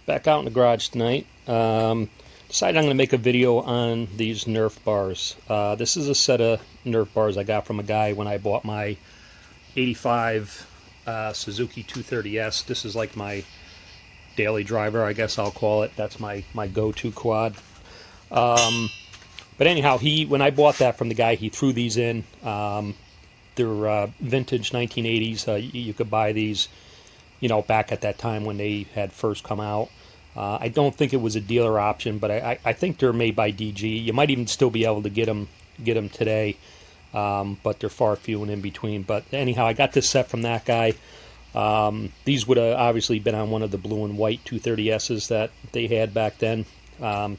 Back out in the garage tonight. Decided I'm going to make a video on these Nerf bars. This is a set of Nerf bars I got from a guy when I bought my 85 Suzuki 230S. This is like my daily driver, I guess I'll call it. That's my go-to quad. But anyhow, when I bought that from the guy, he threw these in. They're vintage 1980s. You could buy these, you know, back at that time when they had first come out. I don't think it was a dealer option, but I think they're made by DG. You might even still be able to get them today, but they're far few and in between. But anyhow, I got this set from that guy. These would have obviously been on one of the blue and white 230Ss that they had back then,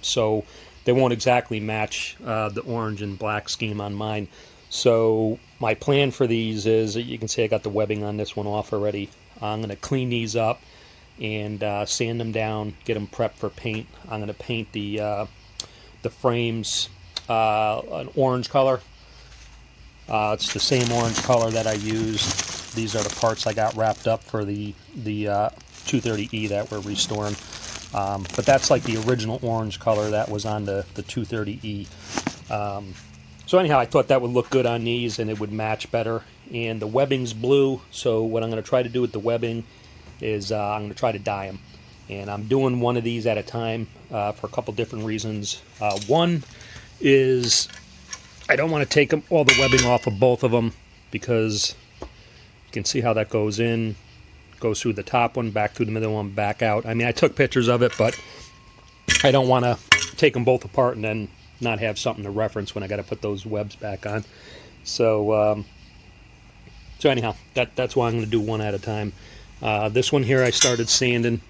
so they won't exactly match the orange and black scheme on mine. So my plan for these is, you can see I got the webbing on this one off already. I'm going to clean these up and sand them down, get them prepped for paint. I'm going to paint the frames an orange color. It's the same orange color that I used. These are the parts I got wrapped up for the 230E that we're restoring. But that's like the original orange color that was on the 230E. So anyhow, I thought that would look good on these and it would match better. And the webbing's blue, so what I'm going to try to do with the webbing is I'm going to try to dye them. And I'm doing one of these at a time for a couple different reasons. One is I don't want to take all the webbing off of both of them, because you can see how that goes in, goes through the top one, back through the middle one, back out. I mean, I took pictures of it, but I don't want to take them both apart and then not have something to reference when I got to put those webs back on. So anyhow, that's why I'm going to do one at a time. This one here I started sanding.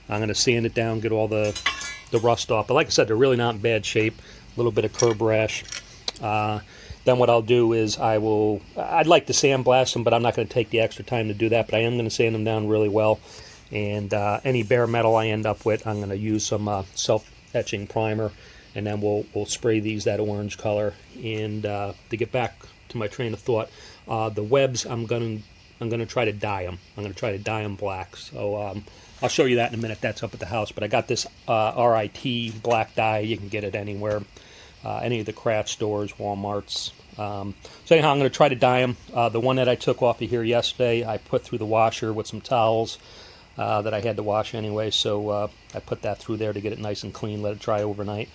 I'm going to sand it down, get all the rust off. But like I said, they're really not in bad shape. A little bit of curb rash. Then what I'll do is I'd like to sandblast them, but I'm not going to take the extra time to do that. But I am going to sand them down really well. And any bare metal I end up with, I'm going to use some self-etching primer. And then we'll spray these that orange color. And to get back to my train of thought, the webs I'm gonna try to dye them. I'm gonna try to dye them black. So I'll show you that in a minute. That's up at the house. But I got this RIT black dye. You can get it anywhere, any of the craft stores, Walmarts. So anyhow, I'm gonna try to dye them. The one that I took off of here yesterday, I put through the washer with some towels that I had to wash anyway. So I put that through there to get it nice and clean. Let it dry overnight.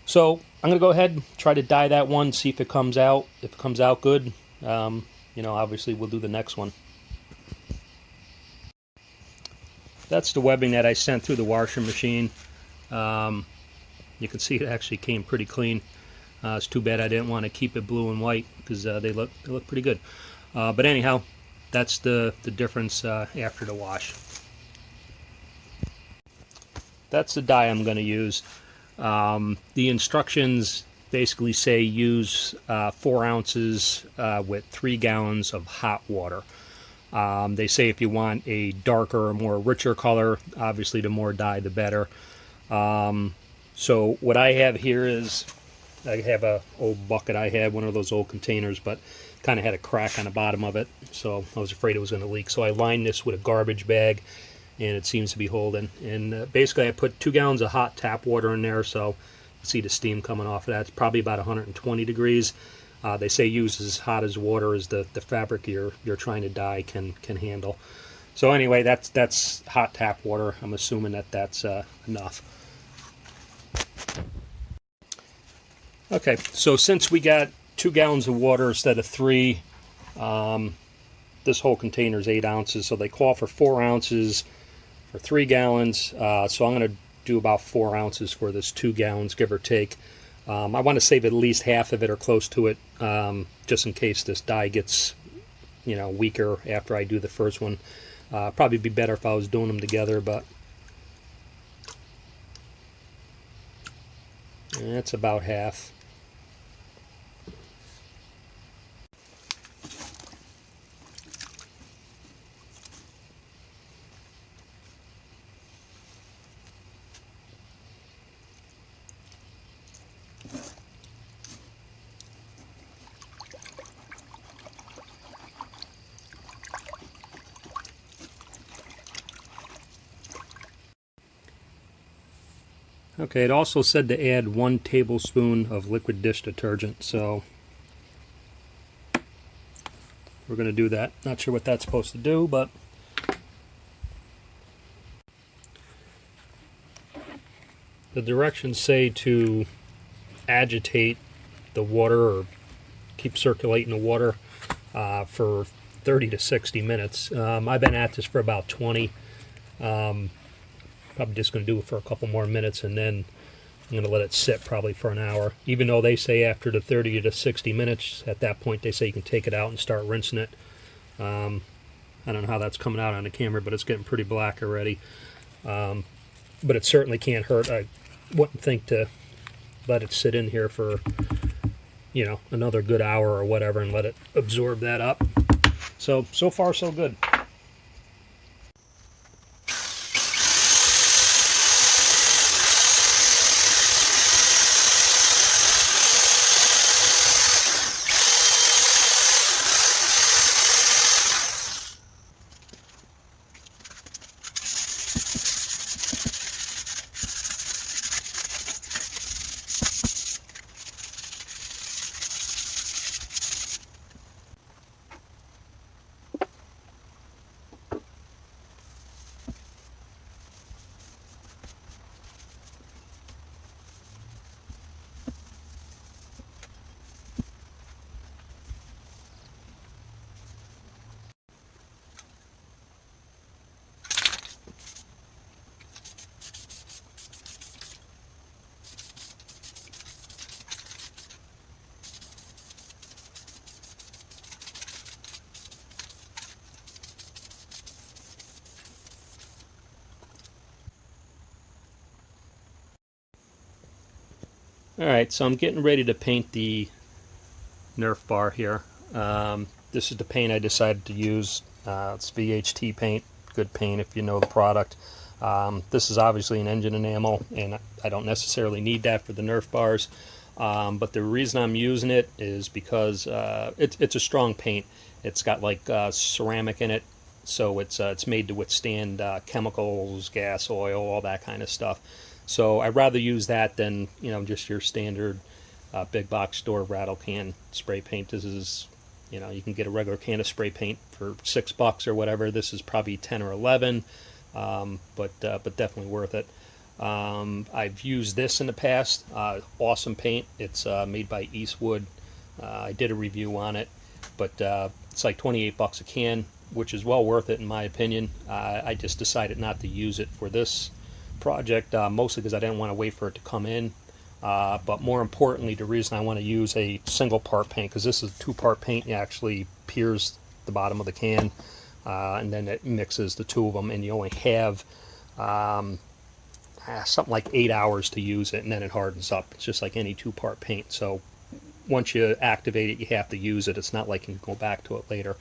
So I'm going to go ahead and try to dye that one, see if it comes out. If it comes out good, you know, obviously we'll do the next one. That's the webbing that I sent through the washing machine. You can see it actually came pretty clean. It's too bad I didn't want to keep it blue and white, because they look pretty good. But anyhow, that's the difference after the wash. That's the dye I'm going to use. The instructions basically say use 4 ounces with 3 gallons of hot water. They say if you want a darker, more richer color, obviously the more dye the better. So what I have here is, I have a old bucket I had, one of those old containers, but kind of had a crack on the bottom of it, so I was afraid it was going to leak. So I lined this with a garbage bag, and it seems to be holding. And basically I put 2 gallons of hot tap water in there, so you see the steam coming off of that. It's probably about 120 degrees. They say use as hot as water as the fabric you're trying to dye can handle. So anyway, that's hot tap water. I'm assuming that's enough. Okay, so since we got 2 gallons of water instead of 3, this whole container is 8 ounces, so they call for 4 ounces for 3 gallons. So I'm going to do about 4 ounces for this 2 gallons, give or take. I want to save at least half of it or close to it, just in case this dye gets, you know, weaker after I do the first one. Probably be better if I was doing them together, but that's about half. Okay, it also said to add 1 tablespoon of liquid dish detergent, so we're going to do that. Not sure what that's supposed to do, but the directions say to agitate the water or keep circulating the water for 30 to 60 minutes. I've been at this for about 20. Probably just going to do it for a couple more minutes, and then I'm going to let it sit probably for an hour. Even though they say after the 30 to 60 minutes, at that point they say you can take it out and start rinsing it. I don't know how that's coming out on the camera, but it's getting pretty black already. But it certainly can't hurt. I wouldn't think to let it sit in here for, you know, another good hour or whatever and let it absorb that up. So far so good. Alright, so I'm getting ready to paint the Nerf bar here. This is the paint I decided to use. It's VHT paint, good paint if you know the product. This is obviously an engine enamel, and I don't necessarily need that for the Nerf bars. But the reason I'm using it is because it's a strong paint. It's got like ceramic in it, so it's made to withstand chemicals, gas, oil, all that kind of stuff. So I'd rather use that than, you know, just your standard big box store rattle can spray paint. This is, you know, you can get a regular can of spray paint for $6 or whatever. This is probably 10 or 11, but definitely worth it. I've used this in the past. Awesome paint. It's made by Eastwood. I did a review on it, but it's like 28 bucks a can, which is well worth it in my opinion. I just decided not to use it for this project, mostly because I didn't want to wait for it to come in. But more importantly, the reason I want to use a single part paint, because this is a 2-part paint, you actually pierce the bottom of the can, and then it mixes the two of them, and you only have something like 8 hours to use it, and then it hardens up. It's just like any 2-part paint. So once you activate it, you have to use it. It's not like you can go back to it later.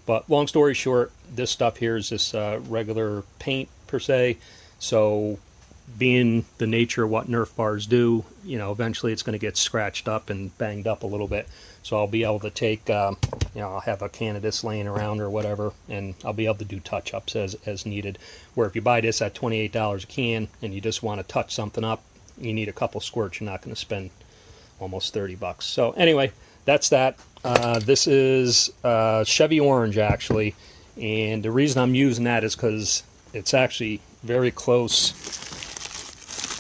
But long story short, this stuff here is just regular paint per se. So being the nature of what Nerf bars do, you know, eventually it's going to get scratched up and banged up a little bit. So I'll be able to take, you know, I'll have a can of this laying around or whatever, and I'll be able to do touch-ups as needed. Where if you buy this at $28 a can and you just want to touch something up, you need a couple squirts. You're not going to spend almost 30 bucks. So anyway, that's that. This is Chevy Orange, actually, and the reason I'm using that is because it's actually very close.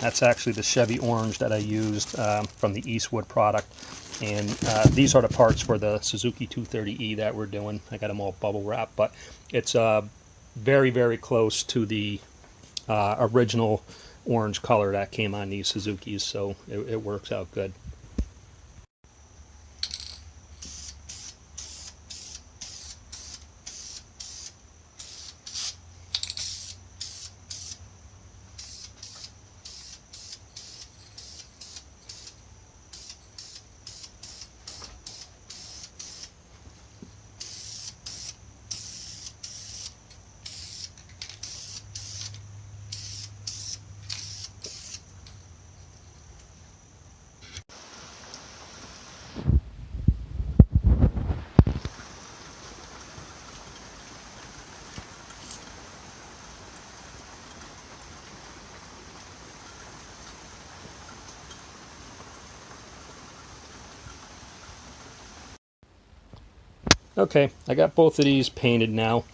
That's actually the Chevy Orange that I used from the Eastwood product. And these are the parts for the Suzuki 230E that we're doing. I got them all bubble wrapped, but it's very, very close to the original orange color that came on these Suzukis, so it works out good. Okay, I got both of these painted now.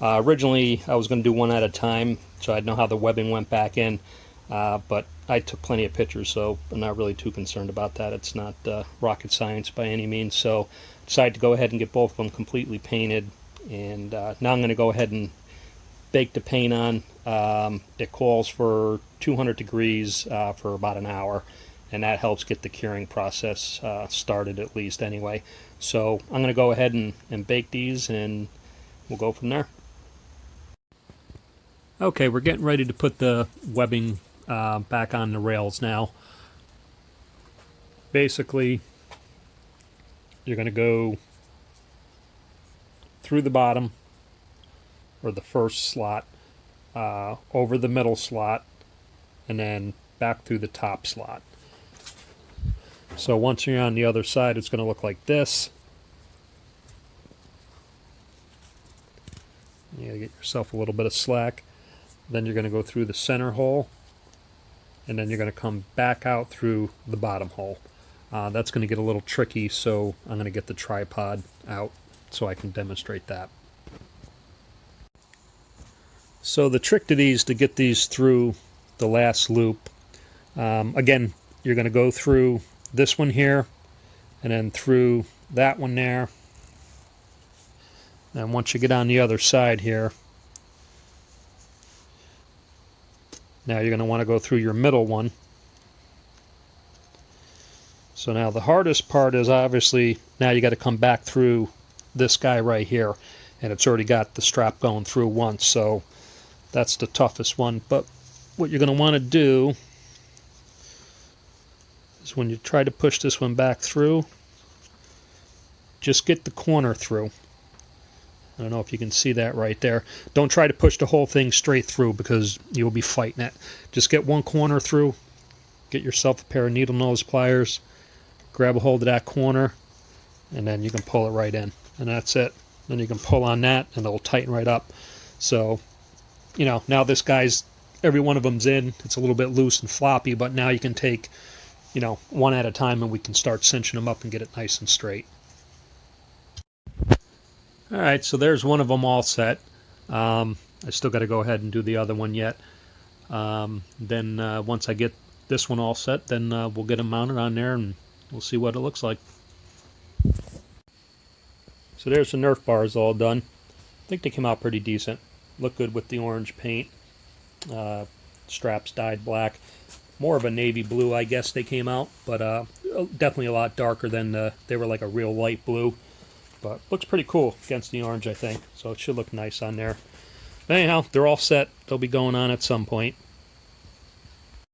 Originally, I was going to do one at a time, so I'd know how the webbing went back in, but I took plenty of pictures, so I'm not really too concerned about that. It's not rocket science by any means, so I decided to go ahead and get both of them completely painted, and now I'm going to go ahead and bake the paint on. It calls for 200 degrees for about an hour, and that helps get the curing process started at least anyway. So I'm going to go ahead and bake these, and we'll go from there. Okay, we're getting ready to put the webbing back on the rails now. Basically, you're going to go through the bottom, or the first slot, over the middle slot, and then back through the top slot. So once you're on the other side, it's going to look like this. You gotta get yourself a little bit of slack. Then you're going to go through the center hole, and then you're going to come back out through the bottom hole. That's going to get a little tricky, so I'm going to get the tripod out so I can demonstrate that. So the trick to these, to get these through the last loop, again, you're going to go through this one here, and then through that one there. And once you get on the other side here, now you're going to want to go through your middle one. So now the hardest part is obviously now you got to come back through this guy right here, and it's already got the strap going through once, so that's the toughest one. But what you're going to want to do is when you try to push this one back through, just get the corner through. I don't know if you can see that right there. Don't try to push the whole thing straight through because you'll be fighting it. Just get one corner through, get yourself a pair of needle nose pliers, grab a hold of that corner, and then you can pull it right in. And that's it. Then you can pull on that and it'll tighten right up. So, you know, now this guy's, every one of them's in. It's a little bit loose and floppy, but now you can take, you know, one at a time and we can start cinching them up and get it nice and straight. Alright, so there's one of them all set. I still got to go ahead and do the other one yet. Then once I get this one all set, then we'll get them mounted on there and we'll see what it looks like. So there's the Nerf bars all done. I think they came out pretty decent. Look good with the orange paint. Straps dyed black. More of a navy blue, I guess they came out, but definitely a lot darker than they were like a real light blue. But looks pretty cool against the orange, I think. So it should look nice on there. But anyhow, they're all set. They'll be going on at some point.